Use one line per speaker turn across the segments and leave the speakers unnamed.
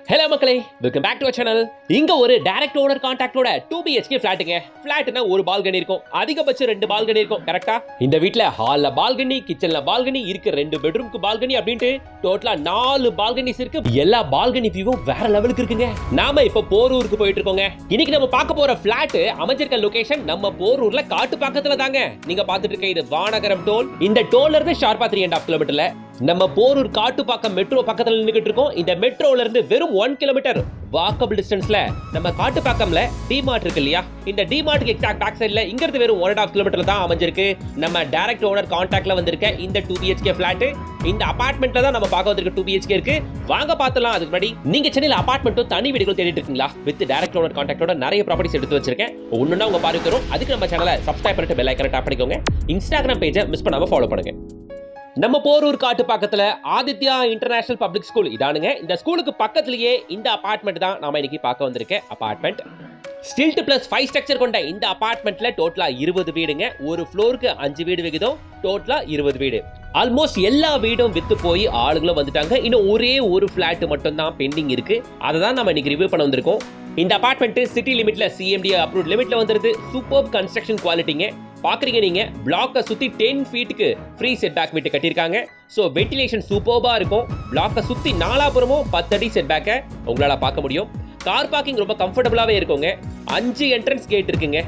Hello மக்களே, welcome back to our channel. இங்க ஒரு டைரக்ட் ஓனர் கான்டாக்டோட 2 BHK ஃபிளாட்டுங்க. ஃபிளாட்னா ஒரு பால்கனி இருக்கும், அதிகபட்சம் 2 பால்கனி இருக்கும். கரெக்ட்டா? இந்த வீட்ல ஹால்ல பால்கனி, கிச்சன்ல பால்கனி இருக்கு, 2 பெட்ரூம்க்கு பால்கனி அப்படினு டோட்டலா 4 பால்கனிஸ் இருக்கு. எல்லா பால்கனி வியூவும் வேற லெவலுக்கு இருக்குங்க. நாம இப்ப போரூருக்கு போயிட்டு இருக்கோங்க. இன்னைக்கு நம்ம பார்க்க போற ஃபிளாட் அமைஞ்சிருக்க லொகேஷன் நம்ம போரூர்ல காட்டு பக்கத்துல தாங்க. நீங்க பார்த்துட்டு இருக்க இது வானகரம் டோல். இந்த டோல்ல இருந்து ஷார்ப்பா 3.5 கிலோமீட்டர்ல நம்ம போரூர் காட்டுப்பாக்கம் மெட்ரோ பக்கத்துல நின்னுகிட்டு இருக்கோம். இந்த மெட்ரோல இருந்து வெறும் 1 கிலோமீட்டர் வாக்கபிள் டிஸ்டன்ஸ்ல நம்ம காட்டுப்பாக்கம்ல டிமார்ட் இருக்கு இல்லையா, இந்த டிமார்ட்க்கு எக்ஸாக்ட் பேக் சைடுல இங்க இருந்து வெறும் 1.5 கிலோமீட்டர்ல தான் அமைஞ்சிருக்கு நம்ம டைரக்ட் ஓனர் கான்டாக்ட்ல வந்திருக்க இந்த 2 BHK ஃபிளாட். இந்த அபார்ட்மெண்ட்ல தான் நம்ம பார்க்க வந்திருக்க 2 BHK இருக்கு. வாங்க பார்த்தலாம். அதுக்கு முன்னாடி நீங்க சென்னையில அபார்ட்மெண்ட்டும் தனி வீடுகள் தேடிட்டு இருக்கீங்களா? வித் டைரக்ட் ஓனர் கான்டாக்டோட நிறைய ப்ராப்பர்ட்டிஸ் எடுத்து வச்சிருக்கேன். ஒண்ணுன்னா உங்க பார்வைக்கு வரும். அதுக்கு நம்ம சேனலை சப்ஸ்கிரைப் பண்ணிட்டு பெல் ஐகானை டாப் பண்ணிக்கோங்க. இன்ஸ்டாகிராம் பேஜை மிஸ் பண்ணாம ஃபாலோ பண்ணுங்க. நம்ம போரூர் காட்டு பக்கத்துல ஆதித்யா இன்டர்நேஷனல் பப்ளிக் ஸ்கூல் இதானுங்க. இந்த ஸ்கூலுக்கு பக்கத்திலேயே இந்த அபார்ட்மெண்ட் தான் நாம இன்னைக்கு பார்க்க வந்திருக்க அபார்ட்மெண்ட். ஸ்டில்ட் பிளஸ் 5 ஸ்ட்ரக்சர் கொண்ட இந்த அபார்ட்மெண்ட்ல டோட்டலா 20 வீடுங்க. ஒரு ஃப்ளோருக்கு 5 வீடு விகிதம், டோட்டலா 20 வீடு. ஆல்மோஸ்ட் எல்லா வீடும் வித்து போய் ஆளுங்களும் வந்துட்டாங்க. இன்னும் ஒரே ஒரு ஃபிளாட் மட்டும் தான் பெண்டிங் இருக்கு. அதை தான் நம்ம இன்னைக்கு ரிவ்யூ பண்ண வந்திருக்கோம். இந்த அபார்ட்மெண்ட் சிட்டி லிமிட்ல CMD அப்ரூவ்ட் லிமிட்ல வந்துருது. சூப்பர் கன்ஸ்ட்ரக்ஷன் குவாலிட்டிங்க. பாக்குறீங்க நீங்க, பிளாக்க சுத்தி 10 ஃபீட்டுக்கு ஃப்ரீ செட் பேக் விட்டு கட்டியிருக்காங்க. ஸோ வென்டிலேஷன் சூப்பர்பா இருக்கும். பிளாக்க சுத்தி நாலாபுரமும் 10 அடி செட் பேக்கை உங்களால பார்க்க முடியும். கார் பார்க்கிங் ரொம்ப கம்ஃபர்டபுளாவே இருக்குங்க. 5 என்ட்ரன்ஸ் கேட் இருக்குங்க.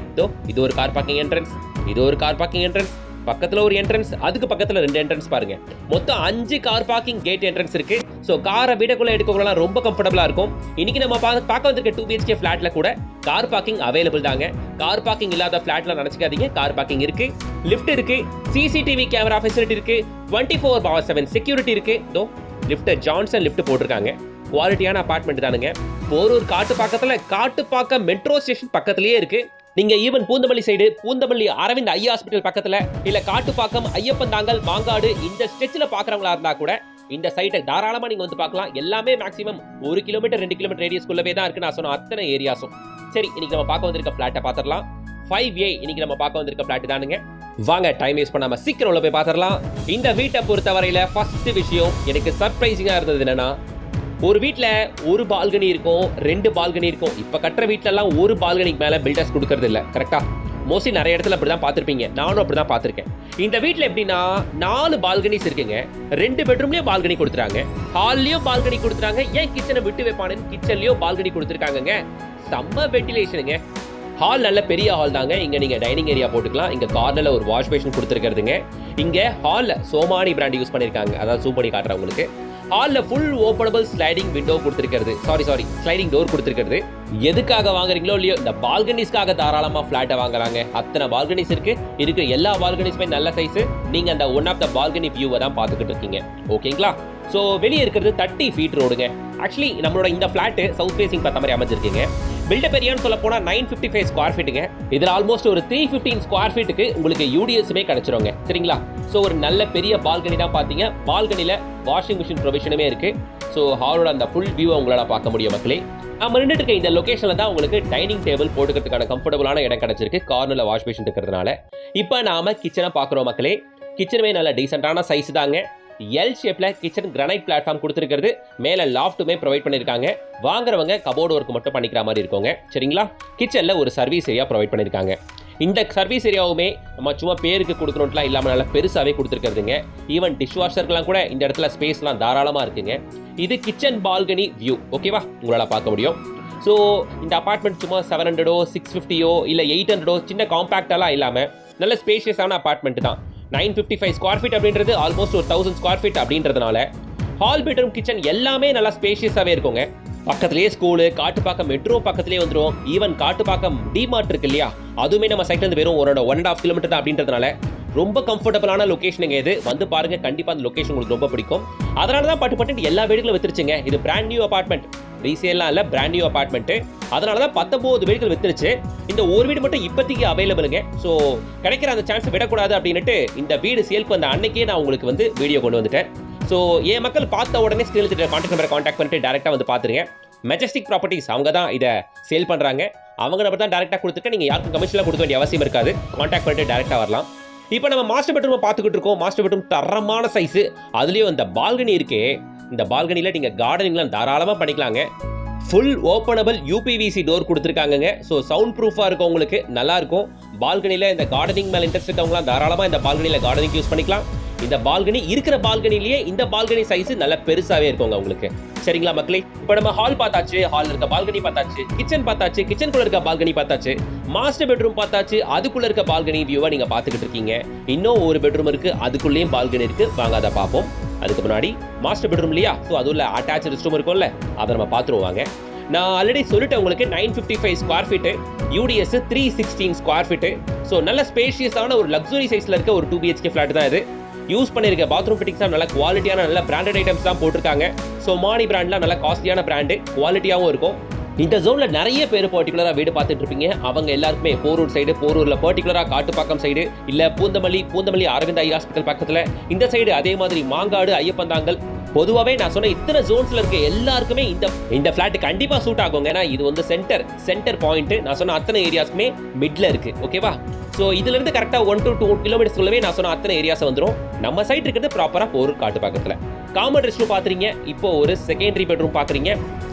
இது ஒரு கார் பார்க்கிங் என்ட்ரன்ஸ், இது ஒரு கார் பார்க்கிங் என்ட்ரன்ஸ், பக்கத்துல ஒரு என்ட்ரன்ஸ், அதுக்கு பக்கத்துல 2 என்ட்ரன்ஸ் பாருங்க. மொத்தம் 5 கார் பார்க்கிங் கேட் என்ட்ரன்ஸ் இருக்கு. சோ காரை வீடுக்குள்ள எடுக்கறவங்கலாம் ரொம்ப கம்ஃபர்டபுளா இருக்கும். இன்னைக்கு நம்ம பார்க்க வந்திருக்க 2 BHK ஃபிளாட்ல கூட கார் பார்க்கிங் அவைலபிள் தாங்க. கார் பார்க்கிங் இல்லாத ஃபிளாட்ல நினைச்சுக்காதீங்க, கார் பார்க்கிங் இருக்கு. லிஃப்ட் இருக்கு, CCTV கேமரா ஃபெசிலிட்டி இருக்கு, 24/7 செக்யூரிட்டி இருக்கு. லிஃப்ட் ஜான்சன் லிஃப்ட் போட்டிருக்காங்க. குவாலிட்டியான அபார்ட்மெண்ட் தானுங்க. போரூர் காட்டு பக்கத்துல காட்டுப்பாக்கம் மெட்ரோ ஸ்டேஷன் பக்கத்திலேயே இருக்கு. நீங்க even Poonamallee side, Poonamallee Aravind eye hospital பக்கத்துல, இல்ல காட்டுப்பாக்கம் ஐயப்பந்தாங்கல் மாங்காடு இந்த ஸ்ட்ரெச்ல பாக்குறவங்களா இருந்தா கூட இந்த சைட்டை தாராளமா நீங்க வந்து பார்க்கலாம். எல்லாமே மேக்ஸிமம் 1 கிலோமீட்டர் 2 கிலோமீட்டர் ரேடியஸ்குள்ளவே தான் இருக்கு. நான் சொன்ன அத்தனை ஏரியாஸும். சரி, இன்னைக்கு நம்ம பார்க்க வந்திருக்க பிளாட்டை பாத்திரலாம். 5A இன்னைக்கு நம்ம பார்க்க வந்திருக்க பிளாட் தானுங்க. வாங்க, டைம் வேஸ்ட் பண்ணாம சீக்கிரம் உள்ள போய் பாத்திரலாம். இந்த வீட்டை பொறுத்தவரையில ஃபர்ஸ்ட் விஷயம் எனக்கு சர்ப்ரைசிங்கா இருந்தது என்னன்னா, ஒரு வீட்டில் ஒரு பால்கனி இருக்கும், 2 பால்கனி இருக்கும். இப்போ கட்டுற வீட்டிலலாம் ஒரு பால்கனிக்கு மேலே பில்டர்ஸ் கொடுக்கறது இல்லை. கரெக்டாக மோஸ்ட்லி நிறைய இடத்துல அப்படி தான் பார்த்துருப்பீங்க. நானும் அப்படி தான் பார்த்துருக்கேன். இந்த வீட்டில் எப்படின்னா 4 பால்கனிஸ் இருக்குங்க. 2 பெட்ரூம்லேயும் பால்கனி கொடுத்துறாங்க, ஹால்லையும் பால்கனி கொடுத்துறாங்க. ஏன் கிச்சனை விட்டு வைப்பானுன்னு கிச்சன்லேயும் பால்கனி கொடுத்துருக்காங்க. செம்ம வென்டிலேஷனுங்க. ஹால் நல்ல பெரிய ஹால் தாங்க. இங்கே நீங்கள் டைனிங் ஏரியா போட்டுக்கலாம். இங்கே கார்னரில் ஒரு வாஷ் பேஷன் கொடுத்துருக்கிறதுங்க. இங்கே ஹாலில் சோமானி பிராண்ட் யூஸ் பண்ணியிருக்காங்க. அதாவது ஜூம் பண்ணி காட்டுறவங்களுக்கு. ஹால்ல ஃபுல் ஓபனபிள் ஸ்லைடிங் விண்டோ கொடுத்திருக்கிறது. சாரி ஸ்லைடிங் டோர் கொடுத்திருக்கிறது. எதுக்காக வாங்குறீங்களோ இல்லையோ, இந்த பால்கனிஸ்க்காக தாராளமா ஃபிளாட்டை வாங்குறாங்க. அத்தனை பால்கனிஸ் இருக்கு. இருக்கிற எல்லா பால்கனிஸுமே நல்ல சைஸ். நீங்க அந்த ஒன் ஆஃப் த பால்கனி வியூவை தான் பார்த்துக்கிட்டு இருக்கீங்க. ஓகேங்களா? ஸோ வெளியே இருக்கிறது 30 ஃபீட் ரோடுங்க. ஆக்சுவலி நம்மளோட இந்த ஃபிளாட் சவுத் ஃபேசிங் பார்த்த மாதிரி அமைஞ்சிருக்கீங்க. பில்டப் ஏரியான்னு சொல்ல போனா 955 ஸ்கொயர் ஃபீட்டுங்க. இதில் ஆல்மோஸ்ட் ஒரு 315 ஸ்கொயர் ஃபீட்டுக்கு உங்களுக்கு UDSமே கிடைச்சிருங்க. சரிங்களா? ஸோ ஒரு நல்ல பெரிய பால்கனி தான் பார்த்தீங்க. பால்கனியில் வாஷிங் மிஷின் ப்ரொவிஷனுமே இருக்கு. ஸோ ஹாலோட அந்த ஃபுல் வியூவை உங்களால் பார்க்க முடியும் மக்களே. நம்ம நின்றுட்டு இருக்க இந்த லொகேஷனில் தான் உங்களுக்கு டைனிங் டேபிள் போட்டுக்கிறதுக்கான கம்ஃபர்டபுளான இடம் கிடைச்சிருக்கு. கார்னரில் வாஷ் மிஷின் இருக்கிறதுனால. இப்போ நாம கிச்சனை பார்க்குறோம் மக்களே. கிச்சனுமே நல்ல டீசென்டான சைஸ் தாங்க. எல் ஷேப்ல கிச்சன் கிரானைட் பிளாட்ஃபார்ம் கொடுத்துருக்கிறது. மேல லாஃப்ட்டுமே ப்ரொவைட் பண்ணிருக்காங்க. வாங்குறவங்க கபோர்டு ஒர்க் மட்டும் பண்ணிக்கிற மாதிரி இருக்குங்க. சரிங்களா? கிச்சன்ல ஒரு சர்வீஸ் ஏரியா ப்ரொவைட் பண்ணிருக்காங்க. இந்த சர்வீஸ் ஏரியாவுமே நம்ம சும்மா பேருக்கு கொடுக்கணும்லாம் இல்லாமல் நல்லா பெருசாகவே கொடுத்துருக்கிறதுங்க. ஈவன் டிஷ் வாஷருக்குலாம் கூட இந்த இடத்துல ஸ்பேஸ்லாம் தாராளமாக இருக்குங்க. இது கிச்சன் பால்கனி வியூ. ஓகேவா? உங்களால் பார்க்க முடியும். ஸோ இந்த அபார்ட்மெண்ட் சும்மா 700 650 இல்லை 800 சின்ன காம்பேக்டாலாம் இல்லாமல் நல்ல ஸ்பேஷியஸான அபார்ட்மெண்ட் தான். 955 ஸ்கொயர் ஃபீட் அப்படின்றது ஆல்மோஸ்ட் ஒரு 1000 ஸ்கொயர் ஃபீட் அப்படின்றதுனால ஹால், பெட்ரூம், கிச்சன் எல்லாமே நல்லா ஸ்பேஷியஸாகவே இருக்குங்க. பக்கத்துலேயே ஸ்கூலு, காட்டுப்பாக்கம் மெட்ரோ பக்கத்துலேயே வந்துடும். ஈவன் காட்டுப்பாக்கம் டிமார்ட் இருக்கு இல்லையா, அதுவுமே நம்ம சைட்லேருந்து வெறும் 1.5 கிலோமீட்டர் தான் அப்படின்றதுனால ரொம்ப கம்ஃபர்டபுளான லொகேஷனுங்க. இது வந்து பாருங்க, கண்டிப்பாக அந்த லொகேஷன் உங்களுக்கு ரொம்ப பிடிக்கும். அதனால தான் பட்டு எல்லா வீடுகளும் வித்துருச்சுங்க. இது பிராண்ட் நியூ அபார்ட்மெண்ட், ரீசேல்லாம் இல்லை, பிராண்ட் நியூ அபார்ட்மெண்ட். அதனால தான் 19 வீடுகள் வித்துருச்சு. இந்த ஒரு வீடு மட்டும் இப்போதைக்கு அவைலபிளுங்க. ஸோ கிடைக்கிற அந்த சான்ஸ் விடக்கூடாது அப்படின்ட்டு இந்த வீடு சேல்க்கு வந்த அன்னைக்கே நான் உங்களுக்கு வந்து வீடியோ கொண்டு வந்துட்டேன். ஸோ என் மக்கள் பார்த்த உடனே ஸ்கிரீனில் தெரியுற கான்டாக்ட் நம்பரை கான்டாக்ட் பண்ணிட்டு டேரெக்டாக வந்து பார்த்துருங்க. மெஜஸ்டிக் ப்ராப்பர்ட்டிஸ் அவங்க தான் இதை சேல் பண்ணுறாங்க. அவங்க நம்பர் தான் டேரெக்டாக கொடுத்துருக்கேன். நீங்கள் யாருக்கும் கமிஷனாக கொடுக்க வேண்டிய அவசியம் இருக்காது. கான்டாக்ட் பண்ணிட்டு டேரெக்டாக வரலாம். இப்போ நம்ம மாஸ்டர் பெட்ரூமை பார்த்துக்கிட்டு இருக்கோம். மாஸ்டர் பெட்ரூம் தரமான சைஸ். அதுலேயும் அந்த பால்கனி இருக்கே இந்த பால்கனில நீங்க கார்டனிங்லாம் தாராளமா பண்ணிக்கலாங்க. ஃபுல் ஓப்பனபிள் யூபிவிசி டோர் கொடுத்துருக்காங்கங்க. ஸோ சவுண்ட் ப்ரூஃபாக இருக்கும், உங்களுக்கு நல்லா இருக்கும். பால்கனியில் இந்த கார்டனிங் மேலே இன்ட்ரெஸ்ட் இருக்கவங்களாம் தாராளமாக இந்த பால்கனியில் கார்டனிங் யூஸ் பண்ணிக்கலாம். இந்த பால்கனி இருக்கிற பால்கனிலேயே இந்த பால்கனி சைஸ் நல்ல பெருசாகவே இருக்குங்க உங்களுக்கு. சரிங்களா மக்களே, இப்போ நம்ம ஹால் பார்த்தாச்சு, ஹால் இருக்க பால்கனி பார்த்தாச்சு, கிச்சன் பார்த்தாச்சு, கிச்சனுக்குள்ள இருக்க பால்கனி பார்த்தாச்சு, மாஸ்டர் பெட்ரூம் பார்த்தாச்சு, அதுக்குள்ள இருக்க பால்கனி வியூவை நீங்க பார்த்துக்கிட்டு இருக்கீங்க. இன்னும் ஒரு பெட்ரூம் இருக்கு, அதுக்குள்ளேயும் பால்கனி இருக்கு, வாங்க அதை பார்ப்போம். அதுக்கு முன்னாடி மாஸ்டர் பெட்ரூம் இல்லையா, ஸோ அதுல அட்டாச் ரெஸ்ட் ரூம் இருக்கும்ல, அதை நம்ம பார்த்துருவாங்க. நான் ஆல்ரெடி சொல்லிட்டேன் உங்களுக்கு 955 square feet, UDS 316 square feet. So நல்ல ஸ்பேஷியஸான ஒரு லக்ஸுரி சைஸ்ல இருக்க ஒரு 2 BHK ஃபிளாட் தான் இது. யூஸ் பண்ணிருக்க பாத்ரூம் ஃபிட்டிங்ஸ் நல்ல குவாலிட்டியான நல்ல பிராண்டட் ஐட்டம்ஸ் தான் போட்டிருக்காங்க. ஸோ மானி பிராண்ட்லாம் நல்ல காஸ்ட்லியான பிராண்டு, குவாலிட்டியாகவும் இருக்கும். இந்த ஜோன்ல நிறைய பேர் பர்டிகுலரா வீடு பார்த்துட்டு இருப்பீங்க. அவங்க எல்லாருக்குமே போரூர் சைடு, போரூர்ல பர்டிகுலரா காட்டுப்பாக்கம் சைடு, இல்ல பூந்தமல்லி அரவிந்த் ஐ ஹாஸ்பிட்டல் பக்கத்துல இந்த சைடு, அதே மாதிரி மாங்காடு, ஐயப்பந்தாங்கல், பொதுவாகவே நான் சொன்ன இத்தனை ஜோன்ஸ்ல இருக்க எல்லாருக்குமே இந்த ஃபிளாட் கண்டிப்பா சூட் ஆகுங்க. ஏன்னா இது வந்து சென்டர் பாயிண்ட். நான் சொன்ன அத்தனை ஏரியாஸ்க்குமே மிட்ல இருக்கு. ஓகேவா? ஸோ இதுல இருந்து கரெக்டா 1 to 2 கிலோமீட்டர்ஸ்க்குள்ளவே நான் சொன்ன அத்தனை ஏரியாஸ் வந்துடும். நம்ம சைட் இருக்கிறது ப்ராப்பரா போரூர் காட்டு பக்கத்துல. காமன் ரெஸ்ட் ரூம் பாக்குறீங்க, இப்போ ஒரு செகண்டரி பெட்ரூம் பாக்குறீங்க.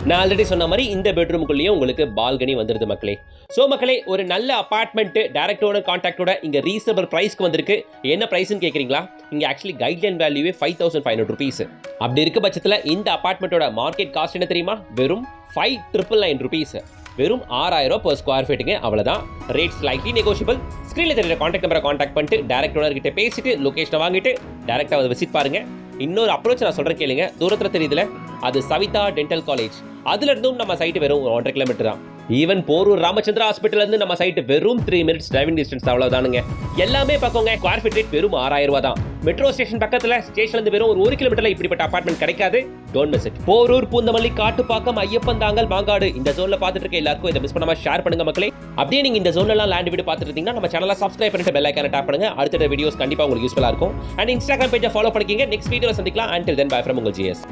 நான் ஆல்ரெடி சொன்ன மாதிரி இந்த பெட்ரூமுக்குள்ளேயும் உங்களுக்கு பால்கனி வந்துருது மக்களே. ஸோ மக்களே, ஒரு நல்ல அபார்ட்மெண்ட் டைரக்ட் ஓனர் கான்டாக்டோட இங்க ரீசனபிள் பிரைஸ்க்கு வந்திருக்கு. என்ன பிரைஸ்னு கேக்குறீங்களா? இங்க ஆக்சுவலி கைட்லைன் வேல்யூவே 5500 rupees. அப்படி இருக்க பட்சத்துல இந்த அபார்ட்மெண்ட்டோட மார்க்கெட் காஸ்ட் என்ன தெரியுமா? வெறும் 5999 rupees. வெறும் 6000 per ஸ்கொயர் ஃபீட்டுங்க. அவ்வளவுதான். Rate slightly negotiable. ஸ்கிரீன்ல தெரியுற கான்டாக்ட் நம்பரை கான்டாக்ட் பண்ணிட்டு டைரக்ட் ஓனர் கிட்ட பேசிட்டு லொகேஷனை வாங்கிட்டு டைரக்டா வந்து விசிட் பாருங்க. இன்னொரு அப்ரோச் நான் சொல்றேன் கேளுங்க. தூரத்துல தெரியுதுல, அது சவிதா டென்டல் காலேஜ். அதுல இருந்தும் நம்ம சைட் வெறும் 1.5 கிலோமீட்டர் தான். ஈவன் போரூர் ராமச்சந்திரா ஹாஸ்பிட்டல் இருந்து நம்ம சைட் வெறும் 3 minutes டிரைவிங் டிஸ்டன்ஸ். அவ்வளவுதானுங்க. எல்லாமே பக்கங்க. ஸ்கொயர் ஃபீட் ரேட் வெறும் 6000 ரூபாய் தான். மெட்ரோ ஸ்டேஷன் பக்கத்துல, ஸ்டேஷன்ல இருந்து வெறும் ஒரு 1 கிலோமீட்டர்ல இப்படிப்பட்ட அபார்ட்மெண்ட் கிடைக்காது. Don't miss it. Porur, Poonamallee, Kattupakkam, Iyyappanthangal, Mangadu இந்த ஜோன்ல பார்த்துட்டு இருக்க எல்லாருக்கும் இதை மிஸ் பண்ணாம ஷேர் பண்ணுங்க மக்களே. அப்படியே நீங்க இந்த ஜோன்ல எல்லாம் லேண்ட் வீடு பார்த்துட்டு இருந்தீங்கன்னா நம்ம சேனலை சப்ஸ்கிரைப் பண்ணிட்டு பெல் ஐகானை டாப் பண்ணுங்க. அடுத்த வீடியோஸ் கண்டிப்பா உங்களுக்கு யூஸ்ஃபுல்லா இருக்கும். அண்ட் இன்ஸ்டாகிராம் பேஜை ஃபாலோ பண்ணிக்கங்க. நெக்ஸ்ட் வீடியோல சந்திக்கலாம். Until then, bye from உங்கள் GS.